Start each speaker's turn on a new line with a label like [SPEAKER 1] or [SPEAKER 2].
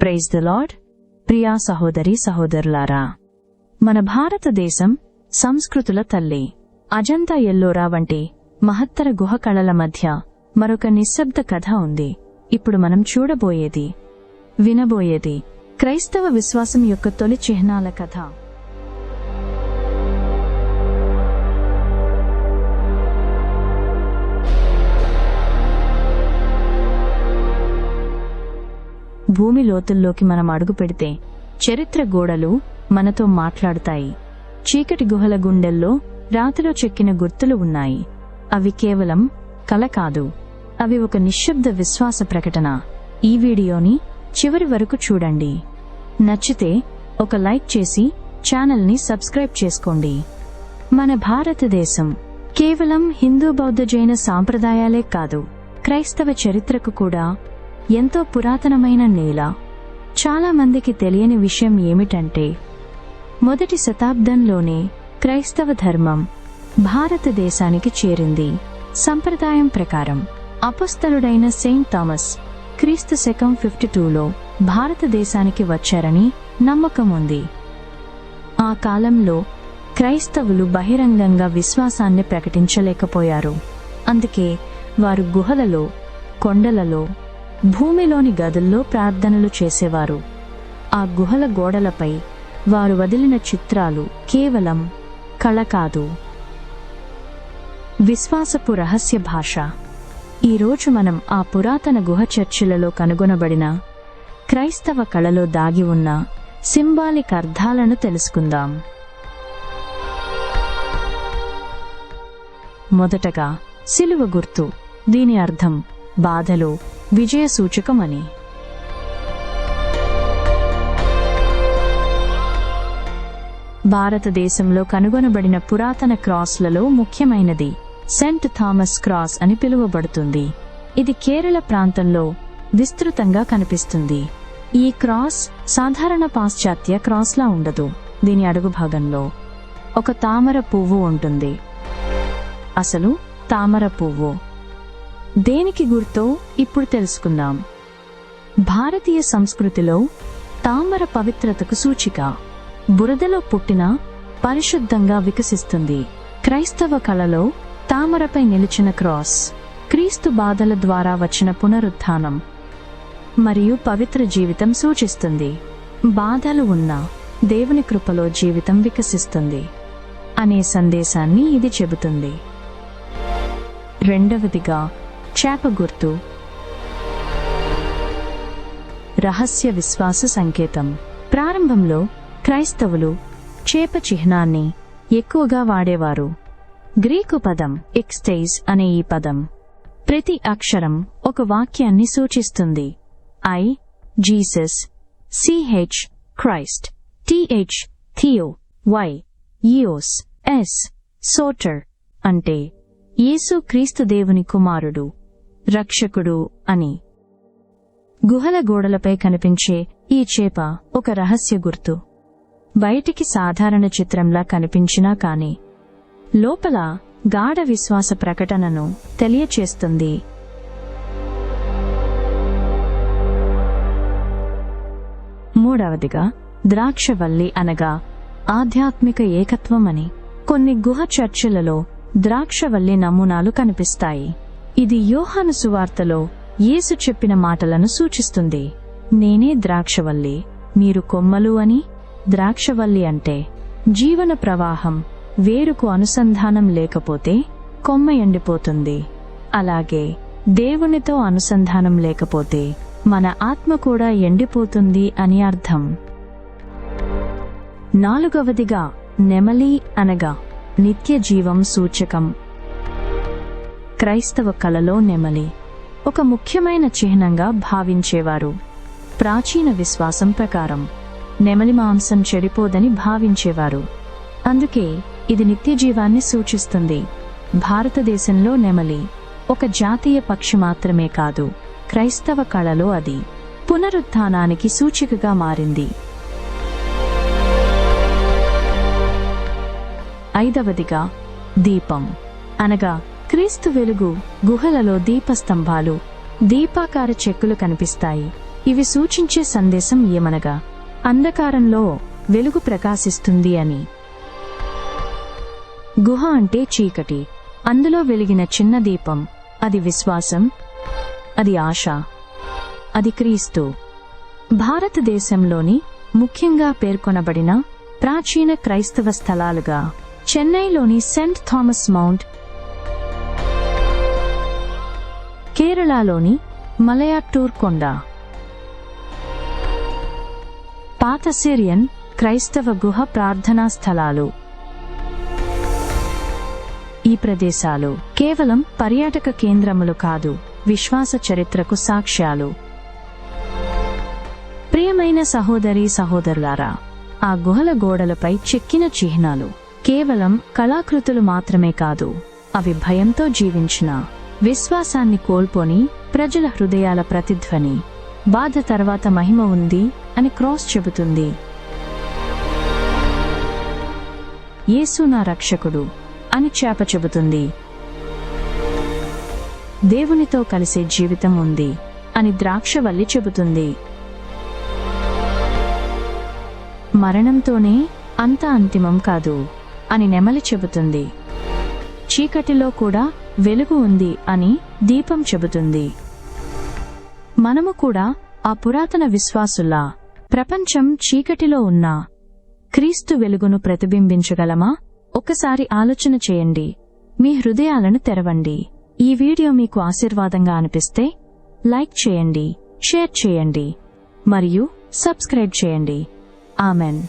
[SPEAKER 1] Praise the lord. Priya సహోదరి సహోదరులారా, మన భారతదేశం సంస్కృతుల తల్లి. అజంతా ఎల్లోరా వంటి మహత్తర గుహ కళల మధ్య మరొక నిశ్శబ్ద కథ ఉంది. ఇప్పుడు మనం చూడబోయేది, వినబోయేది క్రైస్తవ విశ్వాసం యొక్క తొలి చిహ్నాల కథ. భూమి లోతుల్లోకి మనం అడుగు పెడితే చరిత్ర గోడలు మనతో మాట్లాడుతాయి. చీకటి గుహల గుండెల్లో రాతిలో చెక్కిన గుర్తులు ఉన్నాయి. అవి కేవలం కల కాదు, అవి ఒక నిశ్శబ్ద విశ్వాస ప్రకటన. ఈ వీడియోని చివరి వరకు చూడండి. నచ్చితే ఒక లైక్ చేసి ఛానల్ని సబ్స్క్రైబ్ చేసుకోండి. మన భారతదేశం కేవలం హిందూ బౌద్ధ జైన సాంప్రదాయాలే కాదు, క్రైస్తవ చరిత్రకు కూడా ఎంతో పురాతనమైన నేల. చాలా మందికి తెలియని విషయం ఏమిటంటే, మొదటి శతాబ్దంలోనే క్రైస్తవ ధర్మం భారతదేశానికి చేరింది. సంప్రదాయం ప్రకారం అపొస్తలుడైన సెయింట్ థామస్ క్రీస్తు శకం 52లో భారతదేశానికి వచ్చారని నమ్మకం ఉంది. ఆ కాలంలో క్రైస్తవులు బహిరంగంగా విశ్వాసాన్ని ప్రకటించలేకపోయారు. అందుకే వారు గుహలలో, కొండలలో, భూమిలోని గదుల్లో ప్రార్థనలు చేసేవారు. ఆ గుహల గోడలపై వారు వదిలిన చిత్రాలు కేవలం కళ కాదు, విశ్వాసపు రహస్య భాష. ఈరోజు మనం ఆ పురాతన గుహ చర్చిలలో కనుగొనబడిన క్రైస్తవ కళలో దాగి ఉన్న సింబాలిక్ అర్థాలను తెలుసుకుందాం. మొదటగా సిలువ గుర్తు. దీని అర్థం బాధలో విజయ సూచకమని. భారతదేశంలో కనుగొనబడిన పురాతన క్రాస్లలో ముఖ్యమైనది సెయింట్ థామస్ క్రాస్ అని పిలువబడుతుంది. ఇది కేరళ ప్రాంతంలో విస్తృతంగా కనిపిస్తుంది. ఈ క్రాస్ సాధారణ పాశ్చాత్య క్రాస్లా ఉండదు. దీని అడుగు భాగంలో ఒక తామర పువ్వు ఉంటుంది. అసలు తామర పువ్వు దేనికి గుర్తో ఇప్పుడు తెలుసుకుందాం. భారతీయ సంస్కృతిలో తామర పవిత్రతకు సూచిక. బురదలో పుట్టిన పరిశుద్ధంగా వికసిస్తుంది. క్రైస్తవ కళలో తామరపై నిలిచిన క్రాస్ క్రీస్తు బాధల ద్వారా వచ్చిన పునరుత్థానం మరియు పవిత్ర జీవితం సూచిస్తుంది. బాధలు ఉన్నా దేవుని కృపలో జీవితం వికసిస్తుంది అనే సందేశాన్ని ఇది చెబుతుంది. రెండవదిగా చేప గుర్తు. రహస్య విశ్వాస సంకేతం. ప్రారంభంలో క్రైస్తవులు చేప చిహ్నాన్ని ఎక్కువగా వాడేవారు. గ్రీకు పదం ఎక్స్టేజ్ అనే ఈ పదం ప్రతి అక్షరం ఒక వాక్యాన్ని సూచిస్తుంది. I Jesus, CH Christ, TH థియో, వై ఇయోస్, ఎస్ సోటర్ అంటే యేసు క్రీస్తు దేవుని కుమారుడు, రక్షకుడు అని. గుహల గోడలపై కనిపించే ఈ చేప ఒక రహస్య గుర్తు. బయటికి సాధారణ చిత్రంలా కనిపించినా కాని లోపల గాఢ విశ్వాస ప్రకటనను తెలియచేస్తుంది. మూడవదిగా ద్రాక్షవల్లి అనగా ఆధ్యాత్మిక ఏకత్వం అని. కొన్ని గుహ చర్చిలలో ద్రాక్షవల్లి నమూనాలు కనిపిస్తాయి. ఇది యోహాను సువార్తలో యేసు చెప్పిన మాటలను సూచిస్తుంది. నేనే ద్రాక్షవల్లి, మీరు కొమ్మలు అని. ద్రాక్షవల్లి అంటే జీవన ప్రవాహం. వేరుకు అనుసంధానం లేకపోతే కొమ్మ ఎండిపోతుంది. అలాగే దేవునితో అనుసంధానం లేకపోతే మన ఆత్మ కూడా ఎండిపోతుంది అని అర్థం. నాలుగవదిగా నెమలి అనగా నిత్య జీవం సూచకం. క్రైస్తవ కళలో నెమలి ఒక ముఖ్యమైన చిహ్నంగా భావించేవారు. ప్రాచీన విశ్వాసం ప్రకారం నెమలి మాంసం చెడిపోదని భావించేవారు. అందుకే ఇది నిత్య జీవాన్ని సూచిస్తుంది. భారతదేశంలో నెమలి ఒక జాతీయ పక్షి మాత్రమే కాదు, క్రైస్తవ కళలో అది పునరుత్థానానికి సూచికగా మారింది. ఐదవదిగా దీపం అనగా క్రీస్తు వెలుగు. గుహలలో దీపస్తంభాలు, దీపాకార చెక్కులు కనిపిస్తాయి. ఇవి సూచించే సందేశం ఏమనగా అంధకారంలో వెలుగు ప్రకాశిస్తుంది అని. గుహ అంటే చీకటి, అందులో వెలిగిన చిన్న దీపం, అది విశ్వాసం, అది ఆశ, అది క్రీస్తు. భారతదేశంలోని ముఖ్యంగా పేర్కొనబడిన ప్రాచీన క్రైస్తవ స్థలాలుగా చెన్నైలోని సెంట్ థామస్ మౌంట్, కేరళలోని మలయాట్టూర్ కొండ, పాత సిరియన్ క్రైస్తవ గుహ ప్రార్థనా స్థలాలు. ఈ ప్రదేశాలు కేవలం పర్యాటక కేంద్రములు కాదు, విశ్వాస చరిత్రకు సాక్ష్యాలు. ప్రియమైన సహోదరీ సహోదరులారా, ఆ గుహల గోడలపై చెక్కిన చిహ్నాలు కేవలం కళాకృతులు మాత్రమే కాదు, అవి భయంతో జీవించిన, విశ్వాసాన్ని కోల్పోని ప్రజల హృదయాల ప్రతిధ్వని. బాధ తర్వాత మహిమ ఉంది అని క్రాస్ చెబుతుంది. యేసు నా రక్షకుడు అని చేప చెబుతుంది. దేవునితో కలిసే జీవితం ఉంది అని ద్రాక్షవల్లి చెబుతుంది. మరణంతోనే అంతా అంతిమం కాదు అని నెమలి చెబుతుంది. చీకటిలో కూడా వెలుగు ఉంది అని దీపం చెబుతుంది. మనము కూడా ఆ పురాతన విశ్వాసుల్లా ప్రపంచం చీకటిలో ఉన్నా క్రీస్తు వెలుగును ప్రతిబింబించగలమా? ఒకసారి ఆలోచన చేయండి. మీ హృదయాలను తెరవండి. ఈ వీడియో మీకు ఆశీర్వాదంగా అనిపిస్తే లైక్ చేయండి, షేర్ చేయండి మరియు సబ్స్క్రైబ్ చేయండి. ఆమెన్.